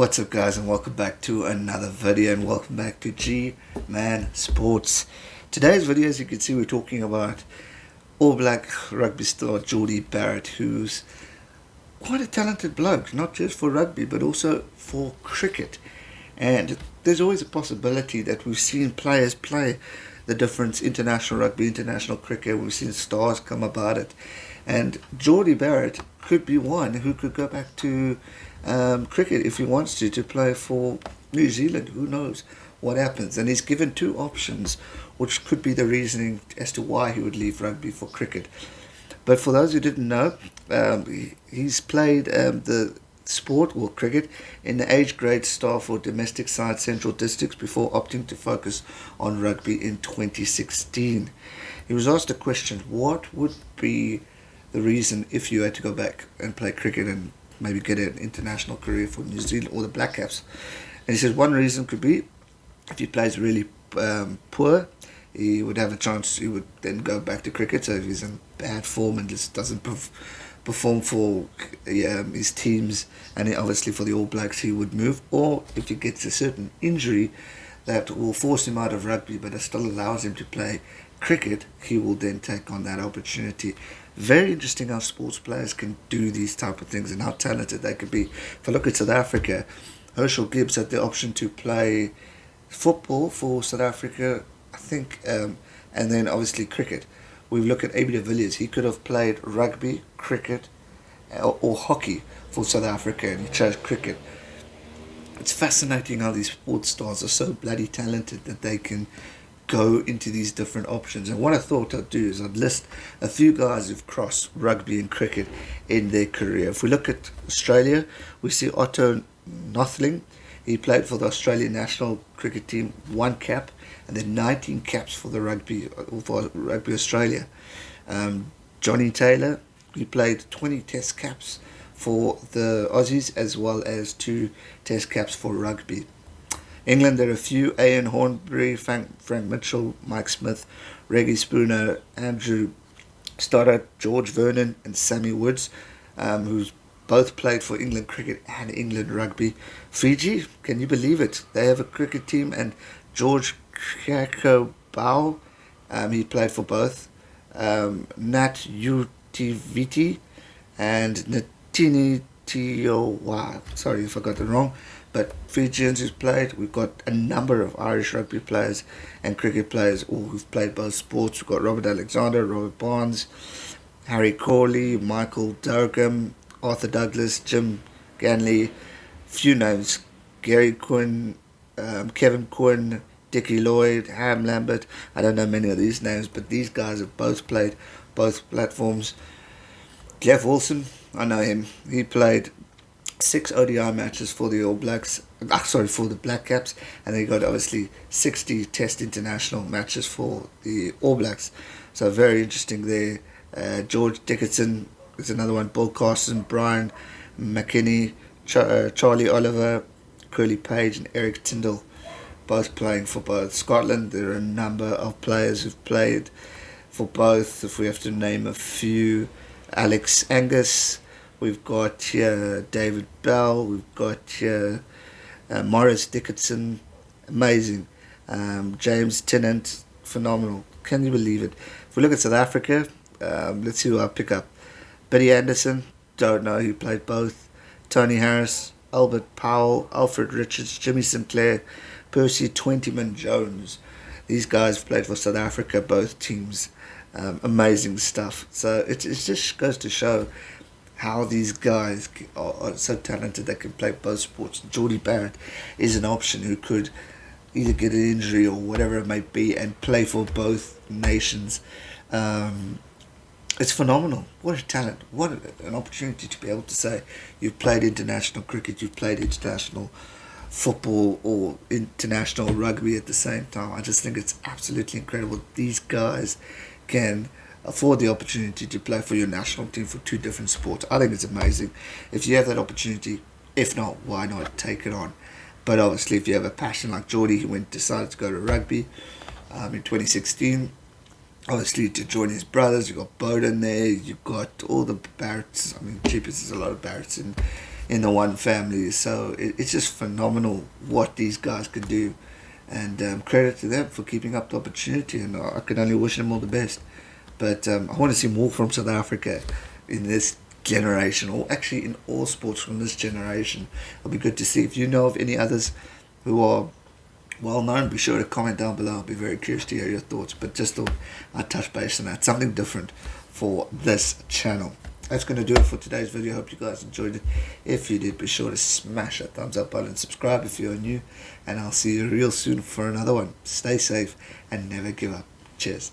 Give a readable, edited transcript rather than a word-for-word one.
What's up guys, and welcome back to another video, and welcome back to GMAN Sports. Today's video, as you can see, we're talking about All Black rugby star Jordie Barrett, who's quite a talented bloke, not just for rugby but also for cricket. And there's always a possibility that we've seen players play the difference: international rugby, international cricket. We've seen stars come about it, and Jordie Barrett could be one who could go back to cricket if he wants to play for New Zealand. Who knows what happens? And he's given two options, which could be the reasoning as to why he would leave rugby for cricket. But for those who didn't know, he's played the sport or cricket in the age grade staff for domestic side Central Districts before opting to focus on rugby in 2016. He was asked a question: what would be the reason if you had to go back and play cricket and maybe get an international career for New Zealand or the Black Caps? And he says one reason could be if he plays really poor, he would have a chance, he would then go back to cricket. So if he's in bad form and just doesn't perform for his teams, and obviously for the All Blacks, he would move. Or if he gets a certain injury that will force him out of rugby but it still allows him to play cricket, he will then take on that opportunity. Very interesting how sports players can do these type of things and how talented they could be. If I look at South Africa, Herschel Gibbs had the option to play football for South Africa, I think, and then obviously cricket. We look at AB de Villiers, he could have played rugby, cricket, or hockey for South Africa, and he chose cricket. It's fascinating how these sports stars are so bloody talented that they can go into these different options. And what I thought I'd do is I'd list a few guys who've crossed rugby and cricket in their career. If we look at Australia, we see Otto Nothling. He played for the Australian national cricket team, 1 cap, and then 19 caps for Rugby Australia. Johnny Taylor, he played 20 test caps for the Aussies as well as 2 test caps for rugby. England, there are a few: Ian Hornbury, Frank Mitchell, Mike Smith, Reggie Spooner, Andrew Stoddart, George Vernon and Sammy Woods, who's both played for England cricket and England rugby. Fiji, can you believe it? They have a cricket team, and George Kakobau, he played for both. Nat Utiviti and Natini Tiowa. Sorry if I got it wrong. But Fijians who's played. We've got a number of Irish rugby players and cricket players, all who've played both sports. We've got Robert Alexander, Robert Barnes, Harry Corley, Michael Durham, Arthur Douglas, Jim Ganley, few names: Gary Quinn, Kevin Quinn, Dickie Lloyd, Ham Lambert. I don't know many of these names, but these guys have both played both platforms. Jeff Wilson, I know him. He played 6 ODI matches for the All Blacks, for the Black Caps, and they got obviously 60 Test international matches for the All Blacks. So very interesting there. George Dickinson is another one. Bill Carson, Brian McKinney, Charlie Oliver, Curly Page and Eric Tyndall, both playing for both. Scotland, there are a number of players who've played for both. If we have to name a few: Alex Angus, we've got here David Bell, we've got here Morris Dickinson, amazing. James Tennant, phenomenal. Can you believe it? If we look at South Africa, let's see who I pick up. Billy Anderson, don't know, he played both. Tony Harris, Albert Powell, Alfred Richards, Jimmy Sinclair, Percy Twentyman Jones. These guys played for South Africa, both teams. Amazing stuff. So it just goes to show how these guys are so talented they can play both sports. Jordie Barrett is an option who could either get an injury or whatever it may be and play for both nations. It's phenomenal. What a talent. What an opportunity to be able to say you've played international cricket, you've played international football or international rugby at the same time. I just think it's absolutely incredible. These guys can afford the opportunity to play for your national team for 2 different sports. I think it's amazing. If you have that opportunity, if not, why not take it on? But obviously, if you have a passion like Jordie, who decided to go to rugby in 2016, obviously to join his brothers, you've got Bowden there, you've got all the Barretts. I mean, cheapest, there's a lot of Barretts in the one family. So it's just phenomenal what these guys could do, and credit to them for keeping up the opportunity, and I can only wish them all the best. But I want to see more from South Africa in this generation, or actually in all sports from this generation. It'll be good to see. If you know of any others who are well known, be sure to comment down below. I'll be very curious to hear your thoughts. But just thought I'd touch base on that, something different for this channel. That's going to do it for today's video. Hope you guys enjoyed it. If you did, be sure to smash that thumbs up button, subscribe if you're new, and I'll see you real soon for another one. Stay safe and never give up. Cheers.